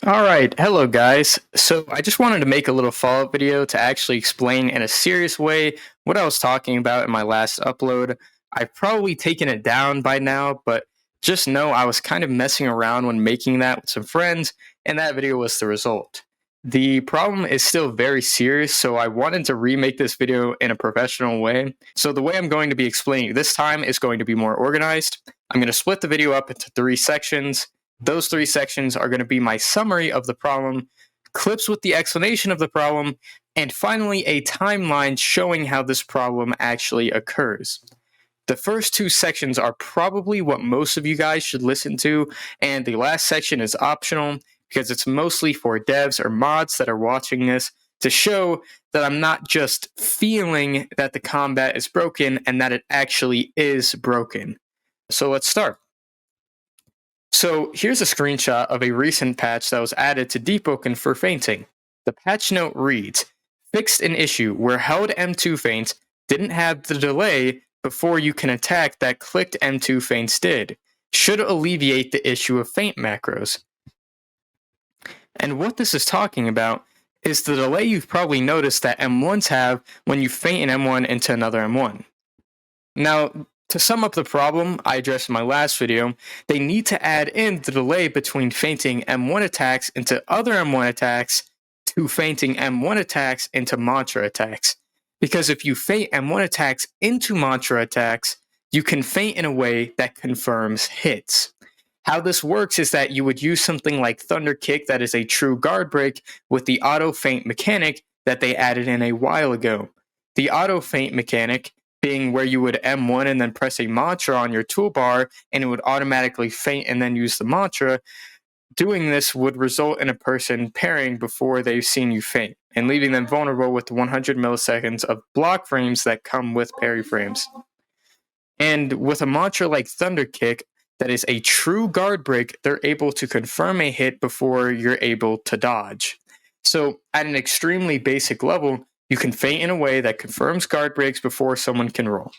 Alright, hello guys. So I just wanted to make a little follow-up video to actually explain in a serious way what I was talking about in my last upload. I've probably taken it down by now, but just know I was kind of messing around when making that with some friends, and that video was the result. The problem is still very serious, so I wanted to remake this video in a professional way. So the way I'm going to be explaining this time is going to be more organized. I'm going to split the video up into 3 sections. Those 3 sections are going to be my summary of the problem, clips with the explanation of the problem, and finally a timeline showing how this problem actually occurs. The first 2 sections are probably what most of you guys should listen to, and the last section is optional because it's mostly for devs or mods that are watching this to show that I'm not just feeling that the combat is broken and that it actually is broken. So let's start. So here's a screenshot of a recent patch that was added to Deepwoken for fainting. The patch note reads, fixed an issue where held M2 feints didn't have the delay before you can attack that clicked M2 feints did. Should alleviate the issue of feint macros. And what this is talking about is the delay you've probably noticed that M1s have when you feint an M1 into another M1. Now, to sum up the problem I addressed in my last video, they need to add in the delay between feinting M1 attacks into other M1 attacks to feinting M1 attacks into mantra attacks. Because if you feint M1 attacks into mantra attacks, you can feint in a way that confirms hits. How this works is that you would use something like Thunder Kick that is a true guard break with the auto feint mechanic that they added in a while ago. The auto feint mechanic being where you would M1 and then press a mantra on your toolbar and it would automatically feint and then use the mantra. Doing this would result in a person parrying before they've seen you feint and leaving them vulnerable with the 100 milliseconds of block frames that come with parry frames. And with a mantra like Thunder Kick that is a true guard break, they're able to confirm a hit before you're able to dodge. So at an extremely basic level, you can feint in a way that confirms guard breaks before someone can roll.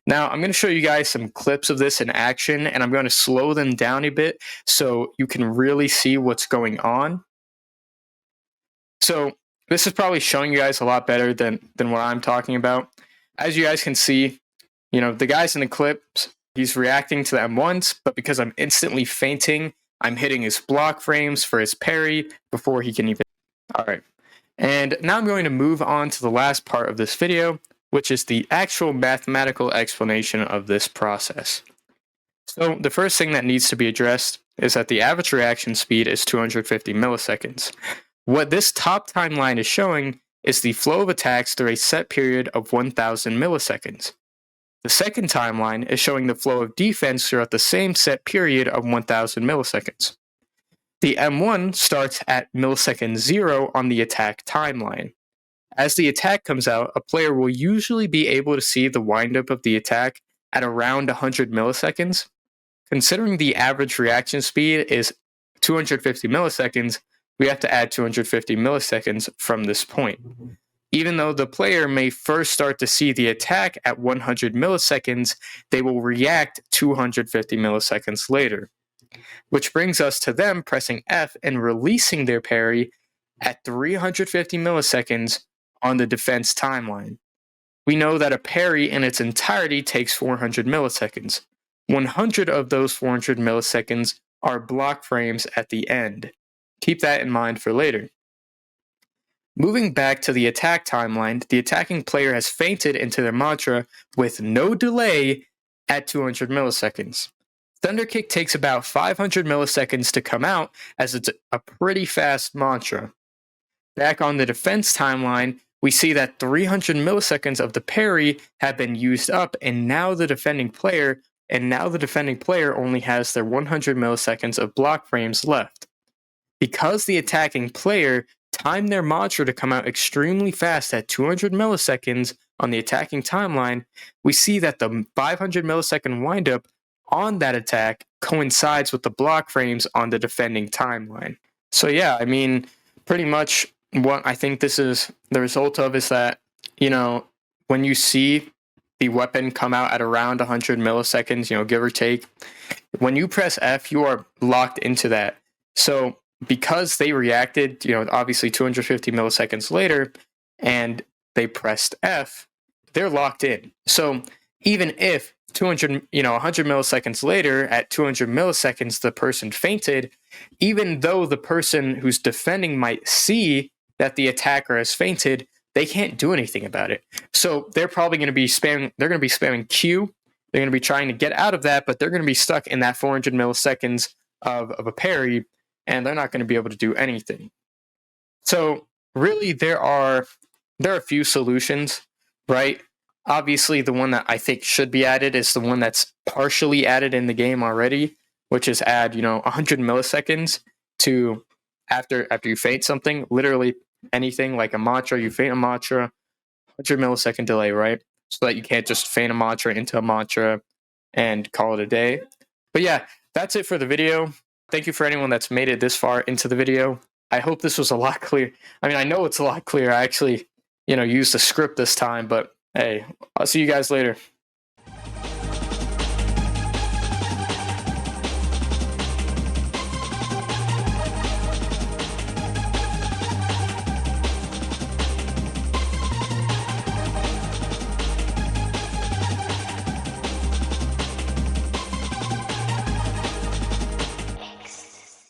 Now, I'm going to show you guys some clips of this in action, and I'm going to slow them down a bit so you can really see what's going on. So this is probably showing you guys a lot better than what I'm talking about. As you guys can see, the guys in the clips, he's reacting to the M1s, but because I'm instantly feinting, I'm hitting his block frames for his parry before he can even... All right. And now I'm going to move on to the last part of this video, which is the actual mathematical explanation of this process. So the first thing that needs to be addressed is that the average reaction speed is 250 milliseconds. What this top timeline is showing is the flow of attacks through a set period of 1000 milliseconds. The second timeline is showing the flow of defense throughout the same set period of 1000 milliseconds. The M1 starts at millisecond 0 on the attack timeline. As the attack comes out, a player will usually be able to see the windup of the attack at around 100 milliseconds. Considering the average reaction speed is 250 milliseconds, we have to add 250 milliseconds from this point. Even though the player may first start to see the attack at 100 milliseconds, they will react 250 milliseconds later. Which brings us to them pressing F and releasing their parry at 350 milliseconds on the defense timeline. We know that a parry in its entirety takes 400 milliseconds. 100 of those 400 milliseconds are block frames at the end. Keep that in mind for later. Moving back to the attack timeline, the attacking player has feinted into their mantra with no delay at 200 milliseconds. Thunder Kick takes about 500 milliseconds to come out, as it's a pretty fast mantra. Back on the defense timeline, we see that 300 milliseconds of the parry have been used up, and now the defending player only has their 100 milliseconds of block frames left. Because the attacking player timed their mantra to come out extremely fast at 200 milliseconds on the attacking timeline, we see that the 500 millisecond windup on that attack coincides with the block frames on the defending timeline. So yeah, pretty much what I think this is the result of is that, when you see the weapon come out at around 100 milliseconds, give or take, when you press F, you are locked into that. So because they reacted, obviously 250 milliseconds later, and they pressed F, they're locked in. So even if 100 milliseconds later, at 200 milliseconds, the person fainted, even though the person who's defending might see that the attacker has fainted, they can't do anything about it. So they're probably going to be spamming. They're going to be spamming Q. They're going to be trying to get out of that, but they're going to be stuck in that 400 milliseconds of a parry, and they're not going to be able to do anything. So really, there are a few solutions, right? Obviously, the one that I think should be added is the one that's partially added in the game already, which is add 100 milliseconds to after you feint something. Literally anything like a mantra, you feint a mantra, 100 millisecond delay, right? So that you can't just feint a mantra into a mantra and call it a day. But yeah, that's it for the video. Thank you for anyone that's made it this far into the video. I hope this was a lot clearer. I mean, I know it's a lot clearer. I actually, used the script this time, but hey, I'll see you guys later.